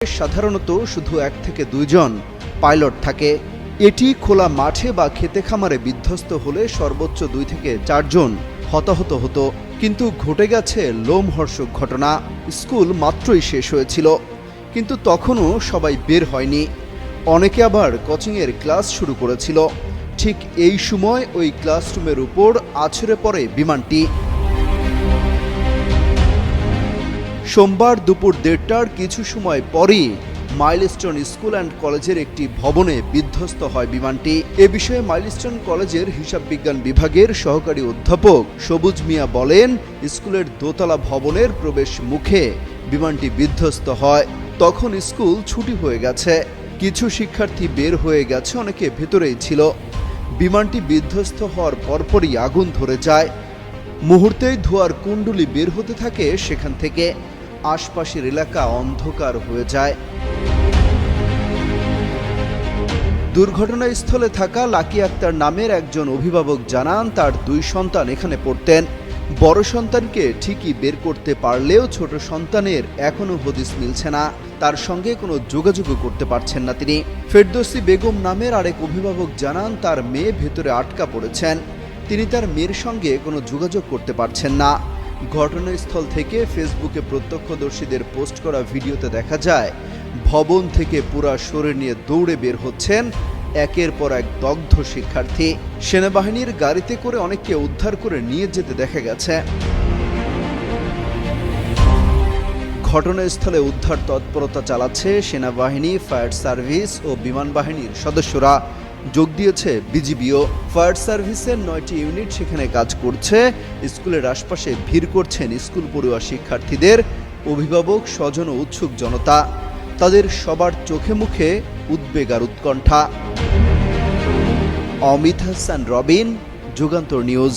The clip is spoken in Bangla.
সাধারণত শুধু 1 থেকে 2 জন পাইলট থাকে। এটি খোলা মাঠে বা খেতে খামারে বিধ্বস্ত হলে সর্বোচ্চ 2 থেকে 4 জন হতাহত হতো। কিন্তু ঘটে গেছে লোমহর্ষক ঘটনা। স্কুল মাত্রই শেষ হয়েছিল, কিন্তু তখনও সবাই বের হয়নি। অনেকে আবার কোচিংয়ের ক্লাস শুরু করেছিল। ঠিক এই সময় ওই ক্লাসরুমের উপর আছড়ে পড়ে বিমানটি। সোমবার দুপুর 1:30টার কিছু সময় পরই মাইলস্টোন স্কুল অ্যান্ড কলেজের একটি ভবনে বিধ্বস্ত হয় বিমানটি। এ বিষয়ে মাইলস্টোন কলেজের হিসাব বিজ্ঞান বিভাগের সহকারী অধ্যাপক সবুজ মিয়া বলেন, স্কুলের দোতলা ভবনের প্রবেশ মুখে বিমানটি বিধ্বস্ত হয়। তখন স্কুল ছুটি হয়ে গেছে, কিছু শিক্ষার্থী বের হয়ে গেছে, অনেকে ভেতরেই ছিল। বিমানটি বিধ্বস্ত হওয়ার পরপরই আগুন ধরে যায়। মুহূর্তেই ধোঁয়ার কুণ্ডলী বের হতে থাকে সেখান থেকে। আশপাশের এলাকা অন্ধকার হয়ে যায়। দুর্ঘটনাস্থলে থাকা লাকি আক্তার নামের একজন অভিভাবক জানান, তার 2 সন্তান এখানে পড়তেন। বড় সন্তানকে ঠিকই বের করতে পারলেও ছোট সন্তানের এখনো হদিস মিলছে না। তার সঙ্গে কোনো যোগাযোগও করতে পারছেন না তিনি। ফেরদৌসী বেগম নামের আরেক অভিভাবক জানান, তার মেয়ে ভেতরে আটকা পড়েছেন। তিনি তার মেয়ের সঙ্গে কোনো যোগাযোগ করতে পারছেন না। ঘটনাস্থল থেকে ফেসবুকে প্রত্যক্ষদর্শীদের পোস্ট করা ভিডিওতে দেখা যায়, ভবন থেকে পুরা শরীর নিয়ে দৌড়ে বের হচ্ছেন একের পর এক দগ্ধ শিক্ষার্থী। সেনাবাহিনীর গাড়িতে করে অনেককে উদ্ধার করে নিয়ে যেতে দেখা গেছে। ঘটনাস্থলে উদ্ধার তৎপরতা চালাচ্ছে সেনাবাহিনী, ফায়ার সার্ভিস ও বিমান বাহিনীর সদস্যরা। যোগ দিয়েছে বিজিবিও। ফায়ার সার্ভিসের 9টি ইউনিট সেখানে কাজ করছে। স্কুলের আশপাশে ভিড় করছেন স্কুল পড়ুয়া শিক্ষার্থীদের অভিভাবক, স্বজন ও উৎসুক জনতা। তাদের সবার চোখে মুখে উদ্বেগ আর উৎকণ্ঠা। অমিত হাসান রবিন, যুগান্তর নিউজ।